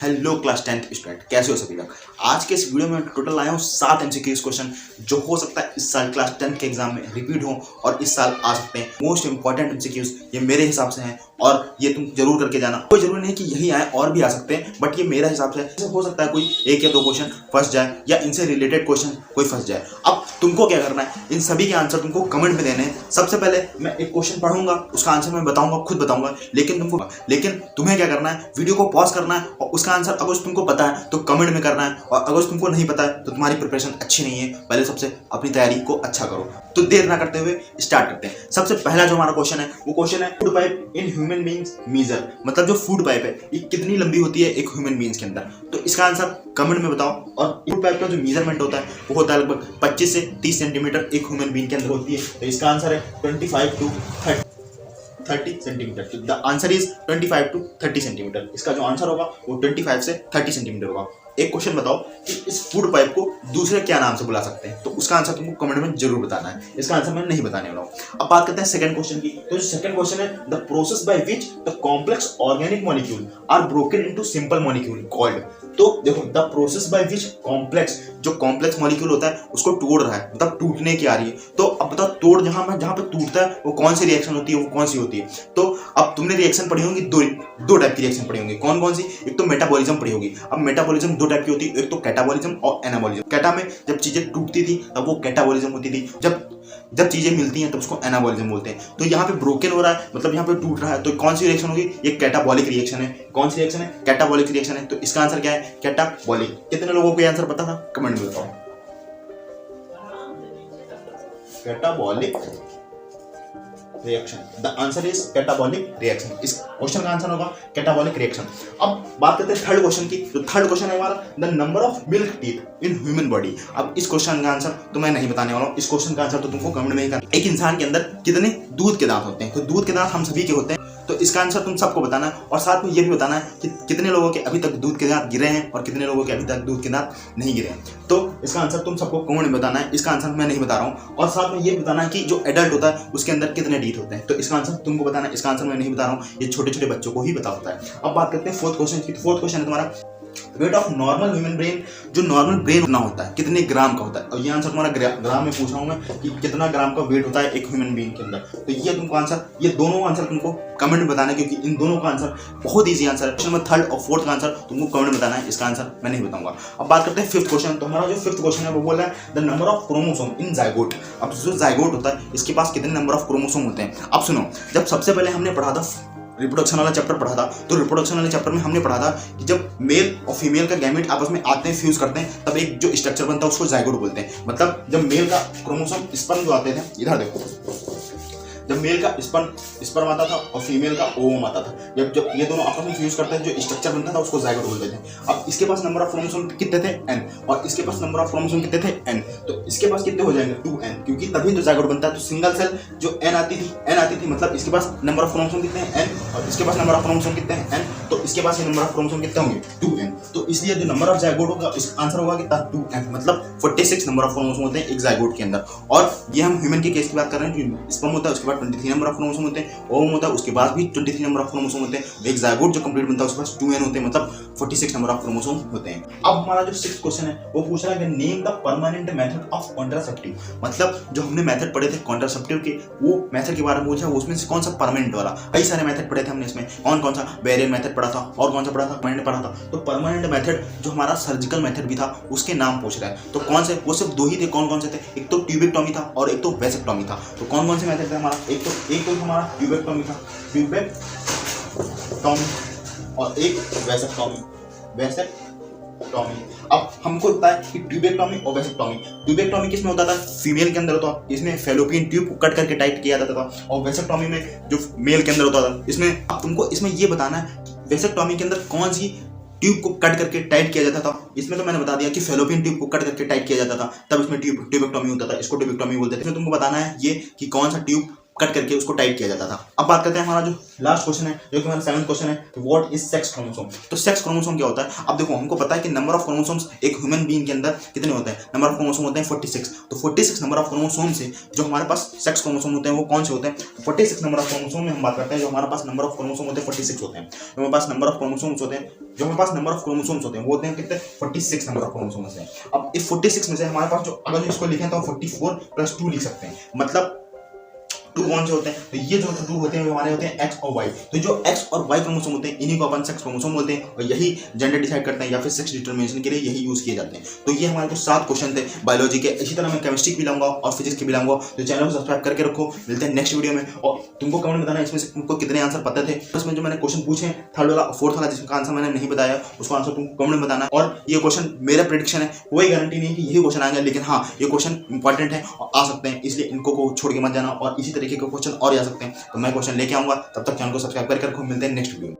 Hello class 10th student, कैसे हो सभी लोग। आज के इस वीडियो में टोटल लाया हूँ 7 एमसीक्यूज क्वेश्चन जो हो सकता है इस साल क्लास 10th के एग्जाम में रिपीट हो और इस साल आ सकते हैं। मोस्ट इंपॉर्टेंट एमसीक्यूज ये मेरे हिसाब से हैं और ये तुम जरूर करके जाना। कोई जरूरी नहीं कि यही आए, और भी आ सकते हैं, बट ये मेरा हिसाब से हो सकता है कोई 1 या 2 क्वेश्चन फंस जाए या इनसे रिलेटेड क्वेश्चन कोई फंस जाए। अब तुमको क्या करना है, इन सभी के आंसर तुमको कमेंट में देने हैं। सबसे पहले मैं एक क्वेश्चन पढ़ूंगा, उसका आंसर मैं बताऊंगा, खुद बताऊंगा, लेकिन तुम्हें क्या करना है, वीडियो को पॉज करना है और उसका आंसर अगर तुमको पता है तो कमेंट में करना है, और अगर तुमको नहीं पता है तो तुम्हारी प्रिपरेशन अच्छी नहीं है। पहले सबसे अपनी तैयारी को अच्छा करो। तो देर ना करते हुए स्टार्ट करते हैं। सबसे पहला जो हमारा क्वेश्चन है वो क्वेश्चन है food pipe in human beings measure, मतलब जो फूड पाइप है ये कितनी लंबी होती है एक ह्यूमन बीइंग्स के अंदर। तो इसका आंसर कमेंट में बताओ। और फूड पाइप का जो मेजरमेंट होता है वो होता है लगभग 25 से 30 सेंटीमीटर एक ह्यूमन बीइंग के अंदर होती है। तो इसका आंसर है 25 to 30 centimetre. The answer is 25 to 30 centimetre. इसका जो आंसर होगा वो 25 से 30 सेंटीमीटर होगा। एक क्वेश्चन बताओ कि इस फूड पाइप को दूसरे क्या नाम से बुला सकते हैं। तो उसका आंसर तुमको कमेंट में जरूर बताना है। इसका आंसर मैं नहीं बताने वाला हूं। अब बात करते हैं सेकंड क्वेश्चन की। तो जो सेकंड क्वेश्चन है, the process by which the complex organic molecule are broken into simple molecule called. तो देखो, the process by which complex, जो कॉम्प्लेक्स मॉलिक्यूल होता है उसको तोड़ रहा है, मतलब टूटने की आ रही है। तो अब बताओ, तोड़ जहां पे टूटता है वो कौन सी रिएक्शन होती है, वो कौन सी होती है। तो अब तुमने रिएक्शन पढ़ी होंगी, दो टाइप की रिएक्शन पढ़ी होंगी। कौन कौन सी? एक तो मेटाबॉलिज्म पढ़ी होगी। अब मेटाबॉलिज्म 2 टाइप की होती है, एक तो कैटाबॉलिज्म और एनाबॉलिज्म। कैटा में जब चीजें टूटती थी तब वो कैटाबॉलिज्म होती थी, जब चीजें मिलती हैं तब उसको एनाबॉलिज्म बोलते हैं। तो यहाँ पे ब्रोकन हो रहा है, मतलब यहाँ पे टूट रहा है, तो कौन सी रिएक्शन होगी? ये कैटाबॉलिक रिएक्शन है। कौन सी रिएक्शन है? कैटाबॉलिक रिएक्शन है। तो इसका आंसर क्या है? कैटाबॉलिक। कितने लोगों को आंसर पता था? कमेंट में बताओ। Catabolic reaction, the answer is catabolic reaction. इस क्वेश्चन का आंसर होगा कैटाबॉलिक रिएक्शन। अब बात करते हैं थर्ड क्वेश्चन की। तो थर्ड क्वेश्चन है हमारा, the number of milk teeth in human body. अब इस क्वेश्चन का आंसर तो मैं नहीं बताने वाला हूँ। इस क्वेश्चन का आंसर तो तुमको कमेंट में ही करना। एक इंसान के अंदर कितने दूध के दांत होते हैं? तो दूध के दांत हम सभी के होते हैं। तो इसका आंसर तुम सबको बताना है, और साथ में ये भी बताना है कि कितने लोगों के अभी तक दूध के दांत गिरे हैं और कितने लोगों के अभी तक दूध के दांत नहीं गिरे हैं। तो इसका आंसर तुम सबको कमेंट में बताना है। इसका आंसर मैं नहीं बता रहा हूँ। और साथ में ये बताना है कि जो एडल्ट होता है उसके अंदर कितने टीथ होते हैं। तो इसका आंसर तुमको बताना है। इसका आंसर मैं नहीं बता रहा हूँ, ये छोटे छोटे बच्चों को ही पता होता है। अब बात करते हैं फोर्थ क्वेश्चन की। फोर्थ क्वेश्चन है तुम्हारा, weight of normal human brain. जो नॉर्मल ब्रेन कितना होता है, कितने ग्राम का होता है। और ये आंसर तुम्हारा ग्राम में पूछ रहा हूं मैं कि कितना ग्राम का वेट होता है एक ह्यूमन बीइंग के अंदर। तो ये तुमको आंसर, ये दोनों आंसर तुमको कमेंट में बताना है, क्योंकि इन दोनों का आंसर बहुत ईजी आंसर है। क्वेश्चन में थर्ड और फोर्थ का आंसर तुमको कमेंट में बताना है। इसका आंसर मैं नहीं बताऊंगा। अब बात करते हैं फिफ्थ क्वेश्चन। तो हमारा जो फिफ्थ क्वेश्चन है वो बोल रहा है, the number of chromosome in zygote. अब जो जाइगोट होता है इसके पास कितने नंबर ऑफ क्रोमोसोम होते हैं। अब सुनो, जब सबसे पहले हमने पढ़ा था रिप्रोडक्शन वाला चैप्टर पढ़ा था, तो रिप्रोडक्शन वाले चैप्टर में हमने पढ़ा था कि जब मेल और फीमेल का गैमेट आपस में आते हैं, फ्यूज करते हैं, तब एक जो स्ट्रक्चर बनता है उसको जाइगोट बोलते हैं। मतलब जब मेल का क्रोमोसोम स्पर्म जो आते थे, इधर देखो, जब मेल का स्पर्म आता था और फीमेल का ओवम आता था, जब ये दोनों आपस में फ्यूज करते हैं, जो स्ट्रक्चर बनता था उसको जाइगोट बोलते थे। अब इसके पास नंबर ऑफ क्रोमोसोम कितने थे? n, और इसके पास नंबर ऑफ क्रोमोसोम कितने थे? n। तो इसके पास कितने हो जाएंगे? 2n, क्योंकि तभी तो जाइगोट बनता है। तो सिंगल सेल जो n आती थी, मतलब इसके पास नंबर ऑफ क्रोमोसोम कितने हैं? n, और इसके पास नंबर ऑफ क्रोमोसोम कितने हैं? n। तो इसके पास ये नंबर ऑफ क्रोमोसोम कितने होंगे? 2n। तो इसलिए जो नंबर ऑफ जाइगोट होगा, इसका आंसर होगा कितना? 2n, मतलब 46 नंबर ऑफ क्रोमोसोम होते हैं एक जाइगोट के अंदर। और ये हम ह्यूमन के केस की बात कर रहे हैं, जो स्पर्म होता है उसके बाद 23 नंबर ऑफ क्रोमोसोम होते हैं, ओवम होता है उसके बाद भी 23 नंबर ऑफ क्रोमोसोम होते हैं। एक जाइगोट जो कंप्लीट बनता है उसके पास 2n होते हैं, मतलब 46 नंबर ऑफ क्रोमोसोम होते हैं। अब हमारा जो सिक्स्थ क्वेश्चन है वो पूछ रहा है, name the permanent method of contraceptive. मतलब जो हमने मेथड पढ़े थे कॉन्ट्रासेप्टिव के, वो मेथड के बारे में पूछा, उसमें से कौन सा परमानेंट वाला। कई सारे मेथड पढ़े थे हमने, इसमें कौन सा बैरियर मेथड पढ़ा था और कौन सा पढ़ा था? परमानेंट पढ़ा था। तो परमानेंट मेथड जो हमारा सर्जिकल मेथड भी था उसके नाम पूछ रहा है। तो कौन से? वो सिर्फ 2 ही थे। कौन से थे? एक तो ट्यूबेक्टोमी था और एक तो वेसेक्टोमी था। तो कौन से मेथड थे हमारा? एक तो हमारा ट्यूबेक्टोमी था, ट्यूबेक्टोमी, और एक वेसेक्टोमी। अब हमको पता है कि ट्यूबेक्टोमी और वेसेक्टोमी, ट्यूबेक्टोमी किस में होता था? फीमेल के अंदर होता था, इसमें फेलोपियन ट्यूब को कट करके टाइट किया जाता था। और वेसेक्टोमी में जो मेल के अंदर होता था, इसमें अब तुमको इसमें ये बताना है वेसेक्टोमी के अंदर कौन सी ट्यूब को कट करके टाइट किया जाता था। इसमें तो मैंने बता दिया कि फेलोपियन ट्यूब को कट करके टाइट किया जाता था, तब इसमें ट्यूबेक्टोमी होता था, इसको ट्यूबेक्टोमी बोलते थे। इसमें तुमको बताना है ये कि कौन सा ट्यूब कट करके उसको टाइप किया जाता था। अब बात करते हैं हमारा जो लास्ट क्वेश्चन है, जो कि हमारा 7वां क्वेश्चन है, व्हाट इज सेक्स क्रोमोसोम। तो सेक्स क्रोमोसोम क्या होता है? अब देखो, हमको पता है कि नंबर ऑफ क्रोमोसोम्स एक ह्यूमन बीइंग के अंदर कितने होते हैं? नंबर ऑफ क्रोमोसोम होते हैं 46। तो 46 नंबर ऑफ क्रोमोसोम से जो हमारे पास सेक्स क्रोमोसोम होते हैं वो कौन से होते हैं? 46 नंबर ऑफ क्रोमोसोम में हम बात करते हैं, जो हमारे पास नंबर ऑफ क्रोमोसोम होते हैं 46 होते हैं। जो हमारे पास नंबर ऑफ क्रोमोसोम्स होते हैं, वो होते हैं कितने? 46 नंबर ऑफ क्रोमोसोम्स हैं। अब इस 46 में से हमारे पास जो, अगर इसको लिखें तो 44 + 2 लिख सकते हैं। मतलब 2 कौन से होते हैं? तो ये जो 2 होते हैं वो हमारे होते हैं एक्स और वाई। तो जो एक्स और वाई क्रोमोसोम होते हैं इन्हीं को अपन सेक्स क्रोमोसोम बोलते हैं, और यही जेंडर डिसाइड करते हैं या फिर सेक्स डिटरमिनेशन के लिए यही यूज किए जाते हैं। तो ये हमारे को 7 क्वेश्चन थे बायोलॉजी के। इसी तरह मैं केमिस्ट्री भी लाऊंगा और फिजिक्स के भी लाऊंगा। तो चैनल को सब्सक्राइब करके रखो। मिलते हैं नेक्स्ट वीडियो में। और तुमको कमेंट में बताना इसमें से तुमको कितने आंसर पता थे। इसमें जो मैंने क्वेश्चन पूछे, 3rd वाला 4th वाला जिसका आंसर मैंने नहीं बताया, उसका आंसर तुम कमेंट में बताना। और ये क्वेश्चन मेरा प्रेडिक्शन है, कोई गारंटी नहीं कि यही क्वेश्चन आएंगे, लेकिन हाँ ये क्वेश्चन इंपॉर्टेंट है और आ सकते हैं, इसलिए इनको छोड़ के मत जाना। और इसी तरीके के क्वेश्चन और आ सकते हैं, तो मैं क्वेश्चन लेके आऊंगा। तब तक चैनल को सब्सक्राइब करके रखो। मिलते हैं नेक्स्ट वीडियो में।